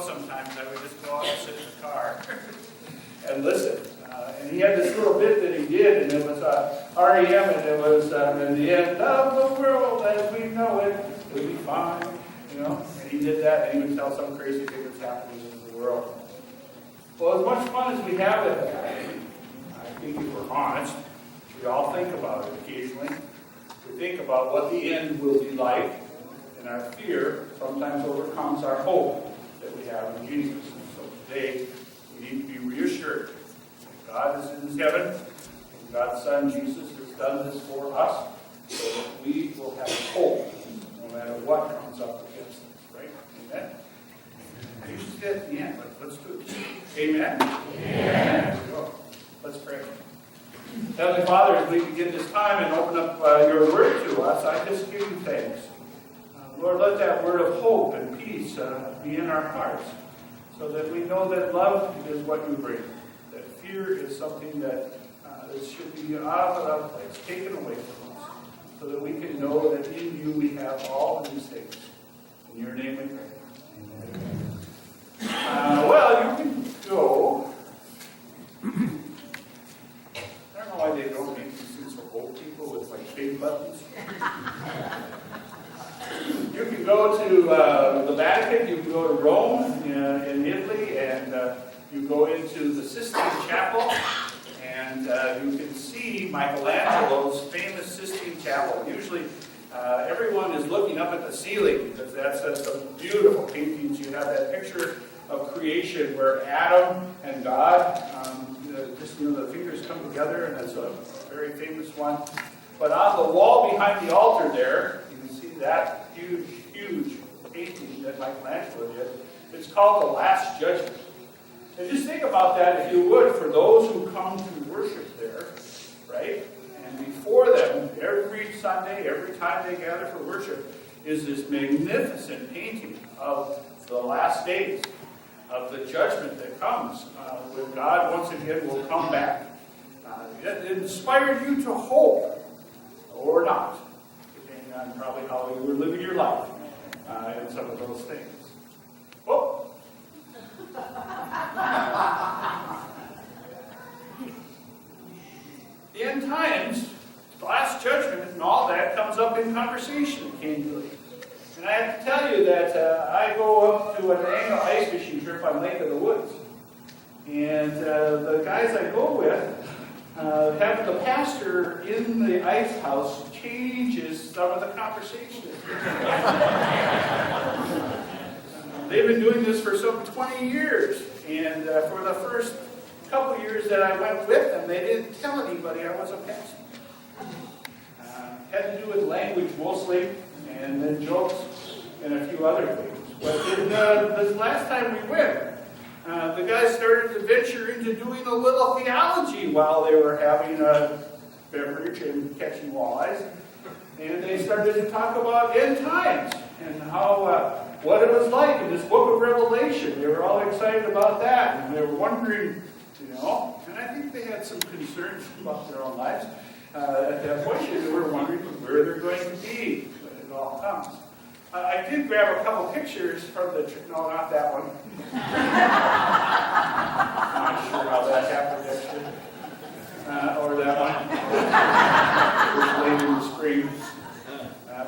sometimes I would just go out and sit in the car and listen. And he had this little bit that he did, and it was REM, and it was in the end of the world as we know it will be fine, you know. And he did that, and he would tell some crazy thing that's happening in the world. Well, as much fun as we have at that, I think if we're honest, we all think about it occasionally. We think about what the end will be like, and our fear sometimes overcomes our hope that we have in Jesus. And so today, we need to be reassured that God is in heaven, and God's Son Jesus has done this for us, so that we will have hope no matter what comes up against us. Right? Amen? You should say at the end, but let's do it. Amen? Amen. There we go. Let's pray. Heavenly Father, as we begin this time and open up your word to us, I just give you thanks. Lord, let that word of hope and peace be in our hearts, so that we know that love is what you bring, that fear is something that should be out of place, taken away from us, so that we can know that in you we have all of these things. In your name we pray. Amen. Well, you can go. I don't know why they don't make these things for old people with like big buttons. You can go to the Vatican, you can go to Rome in Italy, and you go into the Sistine Chapel, and you can see Michelangelo's famous Sistine Chapel. Usually everyone is looking up at the ceiling because that's some beautiful paintings. You have that picture of creation where Adam and God, the fingers come together, and it's a very famous one. But on the wall behind the altar there, you can see that huge painting that Michelangelo did. It's called The Last Judgment. And just think about that, if you would, for those who come to worship there, right? And before them, every Sunday, every time they gather for worship, is this magnificent painting of the last days, of the judgment that comes when God once again will come back. It inspired you to hope, or not, depending on probably how you were living your life in some of those things. Whoop! The end times, the last judgment, and all that comes up in conversation occasionally. And I have to tell you that I go up to an annual ice fishing trip on Lake of the Woods. And the guys I go with have the pastor in the ice house changes some of the conversation. They've been doing this for some 20 years. And for the first couple years that I went with them, they didn't tell anybody I was a pastor. Had to do with language mostly, and then jokes and a few other things. But this last time we went, the guys started to venture into doing a little theology while they were having a beverage and catching walleyes. And they started to talk about end times and how what it was like in this book of Revelation. They were all excited about that, and they were wondering, and I think they had some concerns about their own lives. At that point, they were wondering where they're going to be when it all comes. I did grab a couple pictures from the trip. No, not that one. I'm not sure how that happened, actually. Or that one. It was late in the spring.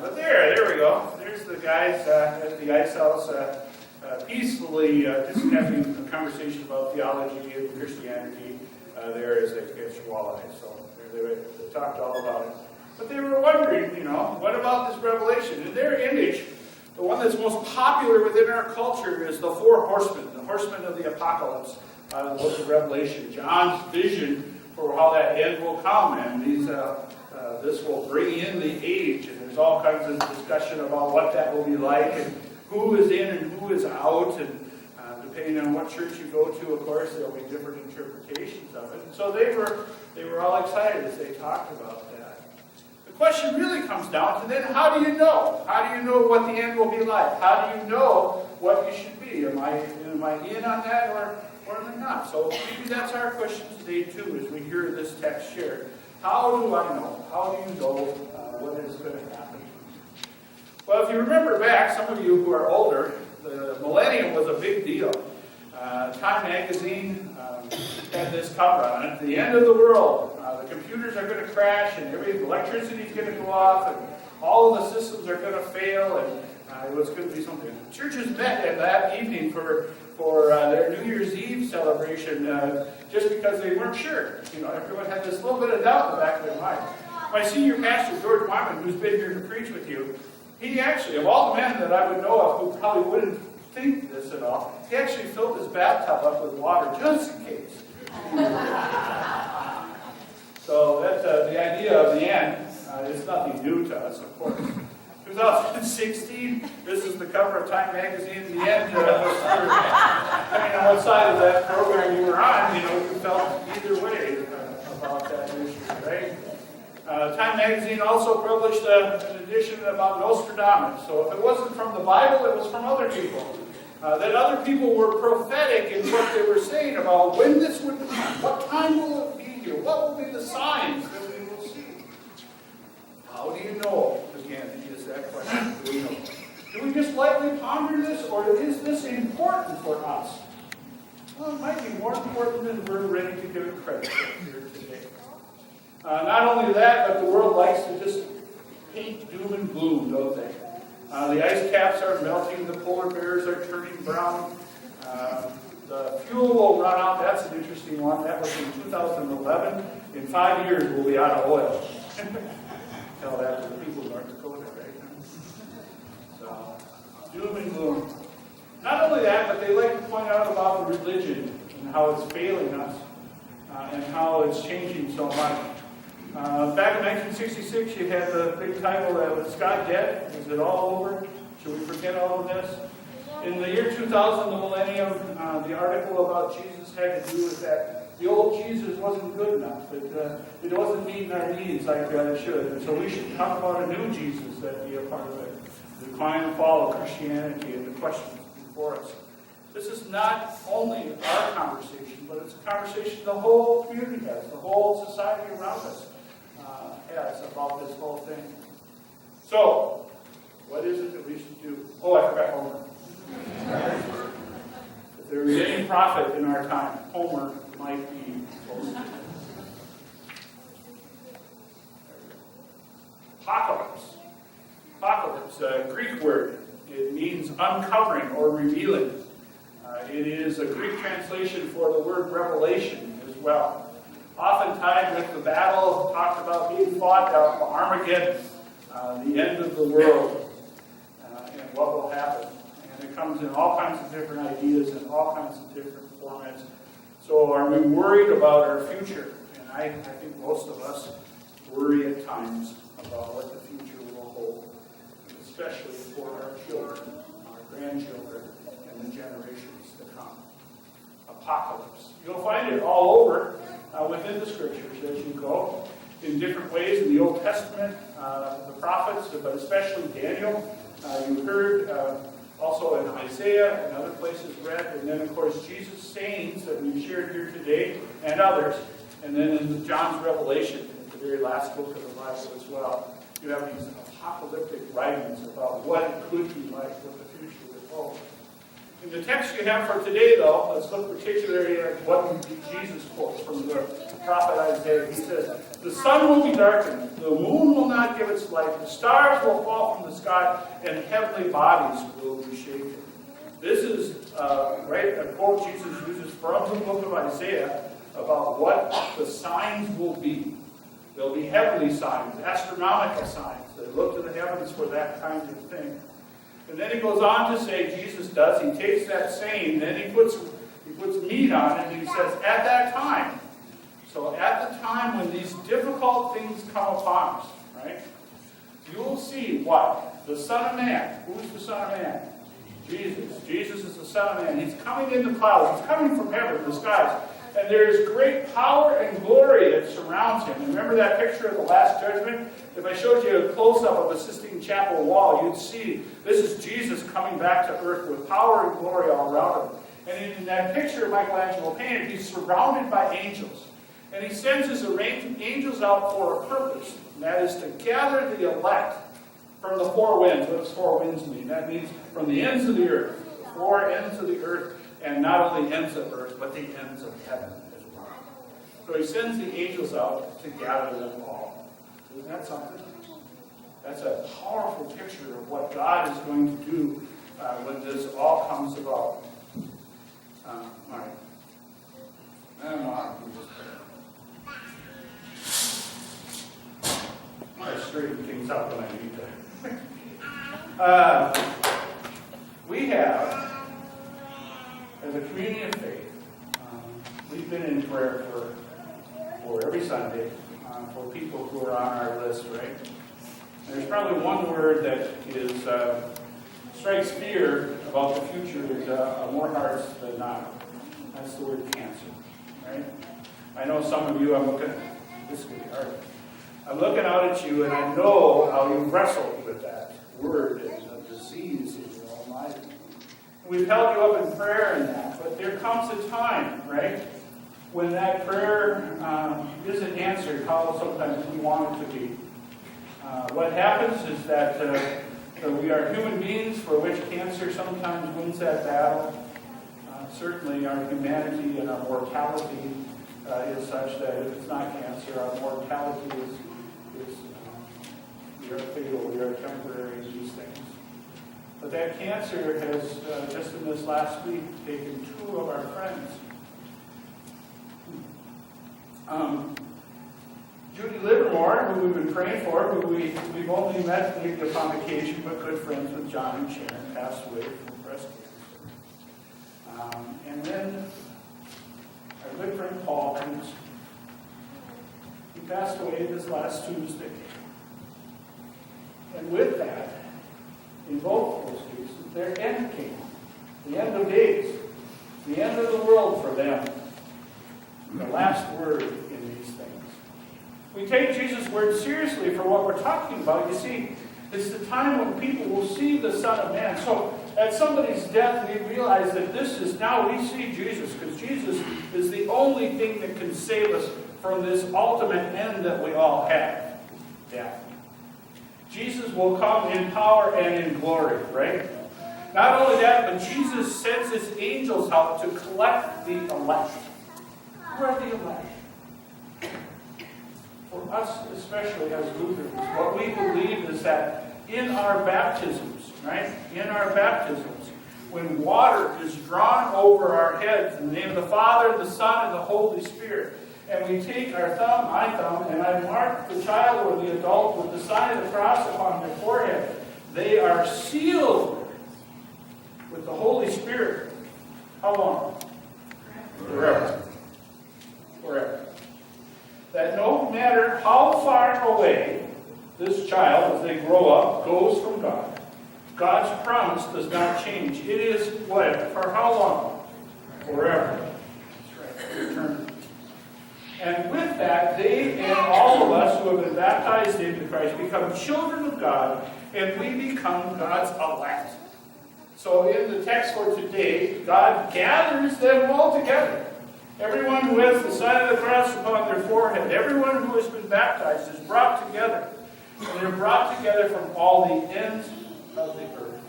But there we go. There's the guys at the ice house peacefully just having a conversation about theology and Christianity there as they catch walleyes. So they talked all about it. But they were wondering, what about this revelation? In their image, the one that's most popular within our culture is the four horsemen, the horsemen of the apocalypse, the book of Revelation. John's vision for how that end will come, and this will bring in the age, and there's all kinds of discussion about what that will be like, and who is in and who is out, and depending on what church you go to, of course, there'll be different interpretations of it. And so they were all excited as they talked about that. The question really comes down to then, how do you know? How do you know what the end will be like? How do you know what you should be? Am I in on that or am I not? So maybe that's our question today too, as we hear this text shared. How do I know? How do you know what is going to happen? Well, if you remember back, some of you who are older, the millennium was a big deal. Time magazine had this cover on it. The end of the world. The computers are going to crash, and the electricity is going to go off, and all of the systems are going to fail, and it was going to be something. Churches met that evening for their New Year's Eve celebration, just because they weren't sure. Everyone had this little bit of doubt in the back of their mind. My senior pastor, George Wyman, who's been here to preach with you, he actually, of all the men that I would know of who probably wouldn't think this at all, he actually filled his bathtub up with water just in case. So that's the idea of the end. It's nothing new to us, of course. 2016, this is the cover of Time magazine. The end was depending on what side of that program you were on, you felt either way about that issue, right? Time magazine also published an edition about Nostradamus. So if it wasn't from the Bible, it was from other people. That other people were prophetic in what they were saying about when this would come, what time will it be here, what will be the signs that we will see. How do you know? Again, is that question. Do we know? Do we just lightly ponder this, or is this important for us? Well, it might be more important than we're ready to give it credit for here today. Not only that, but the world likes to just paint doom and gloom, don't they? The ice caps are melting, the polar bears are turning brown, the fuel will run out. That's an interesting one. That was in 2011. In 5 years, we'll be out of oil. Tell that to the people of North Dakota right now. So, doom and gloom. Not only that, but they like to point out about the religion and how it's failing us and how it's changing so much. Back in 1966, you had the big title, "Was God dead? Is it all over? Should we forget all of this?" In the year 2000, the millennium, the article about Jesus had to do with that. The old Jesus wasn't good enough. It wasn't meeting our needs like it should. And so we should talk about a new Jesus that be a part of it. The decline and fall of Christianity and the questions before us. This is not only our conversation, but it's a conversation the whole community has, the whole society around us has about this whole thing. So, what is it that we should do? Oh, I forgot Homer. If there was any prophet in our time, Homer might be close to it. Apocalypse. Apocalypse, a Greek word. It means uncovering or revealing. It is a Greek translation for the word revelation as well. Often tied with the battle talked about being fought at Armageddon, the end of the world, and what will happen. And it comes in all kinds of different ideas and all kinds of different formats. So are we worried about our future? And I think most of us worry at times about what the future will hold, especially for our children, our grandchildren, and the generations to come. Apocalypse. You'll find it all over within the scriptures as you go, in different ways in the Old Testament, the prophets, but especially Daniel. You heard also in Isaiah and other places read, and then of course Jesus' sayings that we've shared here today, and others, and then in John's Revelation, the very last book of the Bible as well. You have these apocalyptic writings about what it could be like, what the future would hold. In the text you have for today, though, let's look particularly at what Jesus quotes from the prophet Isaiah. He says, "The sun will be darkened, the moon will not give its light, the stars will fall from the sky, and heavenly bodies will be shaken." This is a quote Jesus uses from the book of Isaiah about what the signs will be. There'll be heavenly signs, astronomical signs. They look to the heavens for that kind of thing. And then he goes on to say, Jesus does, he takes that saying, then he puts meat on it, and he says, at that time. So at the time when these difficult things come upon us, right, you will see what? The Son of Man. Who's the Son of Man? Jesus. Jesus is the Son of Man. He's coming in the clouds. He's coming from heaven, the skies. And there is great power and glory that surrounds him. Remember that picture of the Last Judgment? If I showed you a close-up of a Sistine Chapel wall, you'd see this is Jesus coming back to earth with power and glory all around him. And in that picture Michelangelo painted, he's surrounded by angels. And he sends his angels out for a purpose, and that is to gather the elect from the four winds. What does four winds mean? That means from the ends of the earth. four ends of the earth, and not only ends of earth, but the ends of heaven as well. So he sends the angels out to gather them all. Isn't that something? That's a powerful picture of what God is going to do when this all comes about. All right. I don't know how to do this. I straighten things up when I need to. We have, as a community of faith, we've been in prayer for every Sunday for people who are on our list, right? And there's probably one word that is strikes fear about the future is more hearts than not. That's the word cancer, right? I know some of you, this is going to be hard. I'm looking out at you, and I know how you wrestled with that word and the disease in your own life. We've held you up in prayer and that, but there comes a time, right, when that prayer isn't answered how sometimes we want it to be. What happens is that we are human beings for which cancer sometimes wins that battle. Certainly our humanity and our mortality is such that if it's not cancer, our mortality is we are fatal, we are temporary in these things. But that cancer has, just in this last week, taken two of our friends. Judy Livermore, who we've been praying for, who we've only met maybe upon occasion, but good friends with John and Sharon, passed away from breast cancer. And then our good friend Paul, he passed away this last Tuesday. And with that, in both those cases, their end came. The end of days. The end of the world for them. The last word in these things. We take Jesus' word seriously for what we're talking about. You see, it's the time when people will see the Son of Man. So at somebody's death, we realize that this is now we see Jesus, because Jesus is the only thing that can save us from this ultimate end that we all have, death. Jesus will come in power and in glory, right? Not only that, but Jesus sends his angels out to collect the elect. Who are the elect? For us, especially as Lutherans, what we believe is that in our baptisms, right? In our baptisms, when water is drawn over our heads in the name of the Father, the Son, and the Holy Spirit, and we take our thumb, my thumb, and I mark the child or the adult with the sign of the cross upon their forehead, they are sealed with the Holy Spirit. How long? Forever. Forever. That no matter how far away this child, as they grow up, goes from God, God's promise does not change. It is what? For how long? Forever. That's right. Eternity. And with that, they and all of us who have been baptized into Christ become children of God, and we become God's elect. So in the text for today, God gathers them all together. Everyone who has the sign of the cross upon their forehead, everyone who has been baptized is brought together. And they're brought together from all the ends of the earth.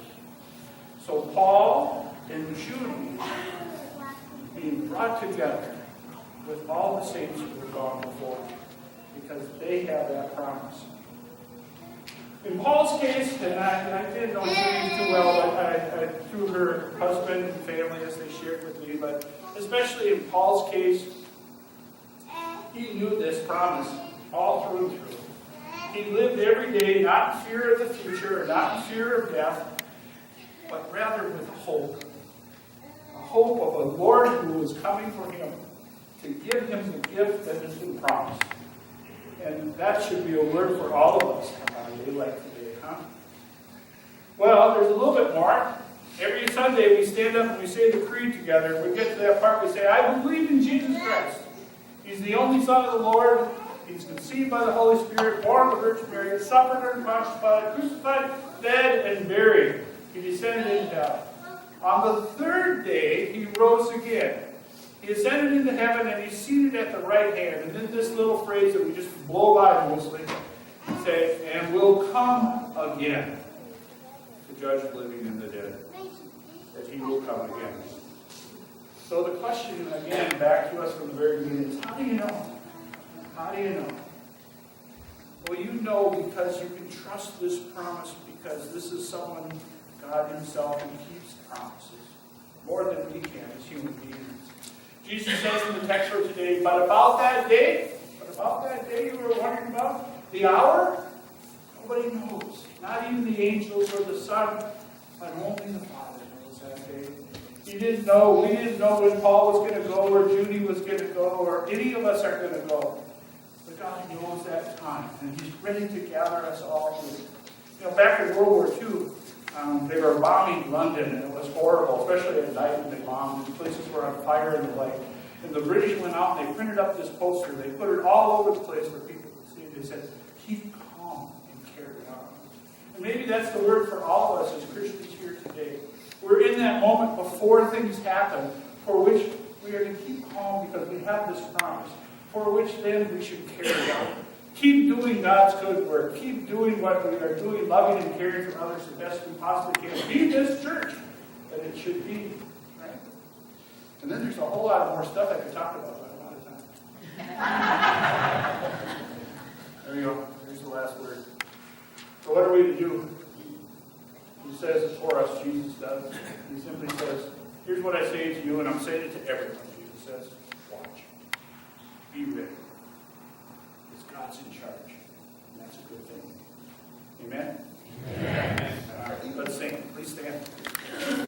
So Paul and Judy being brought together with all the saints who have gone before, because they have that promise. In Paul's case, and I didn't know Judy too well, but through her husband and family as they shared with me, but especially in Paul's case, he knew this promise all through and through. He lived every day not in fear of the future, or not in fear of death, but rather with hope. A hope of a Lord who was coming for him to give him the gift that has been promised. And that should be a word for all of us on a day like today, huh? Well, there's a little bit more. Every Sunday we stand up and we say the creed together. We get to that part, we say, I believe in Jesus Christ. He's the only Son of the Lord. He's conceived by the Holy Spirit, born of the Virgin Mary, suffered under Pontius Pilate, crucified, dead, and buried. He descended into hell. On the third day, he rose again. He ascended into heaven, and he's seated at the right hand. And then this little phrase that we just blow by mostly, and will come again to judge the living and the dead. that he will come again. So the question, again, back to us from the very beginning is, how do you know? How do you know? Well, you know because you can trust this promise, because this is someone, God himself, who keeps promises more than we can as human beings. Jesus says in the text for today, but about that day you were wondering about, the hour, nobody knows. Not even the angels or the Son, but only the Father knows that day. He didn't know. We didn't know when Paul was going to go, or Judy was going to go, or any of us are going to go. But God knows that time, and he's ready to gather us all to. You know, back in World War II, they were bombing London, and it was horrible, especially at night when they bombed. The places were on fire and the like. And the British went out and they printed up this poster. They put it all over the place for people to see. They said, keep calm and carry on. And maybe that's the word for all of us as Christians here today. We're in that moment before things happen, for which we are to keep calm because we have this promise, for which then we should carry on. Keep doing God's good work. Keep doing what we are doing, loving and caring for others the best we possibly can. Be this church that it should be. Right? And then there's a whole lot more stuff I could talk about, but I'm out of time. There you go. Here's the last word. So what are we to do? He says it for us, Jesus does. He simply says, here's what I say to you, and I'm saying it to everyone. Jesus says, watch. Be ready. God's in charge. And that's a good thing. Amen? Amen. All right, let's sing. Please stand.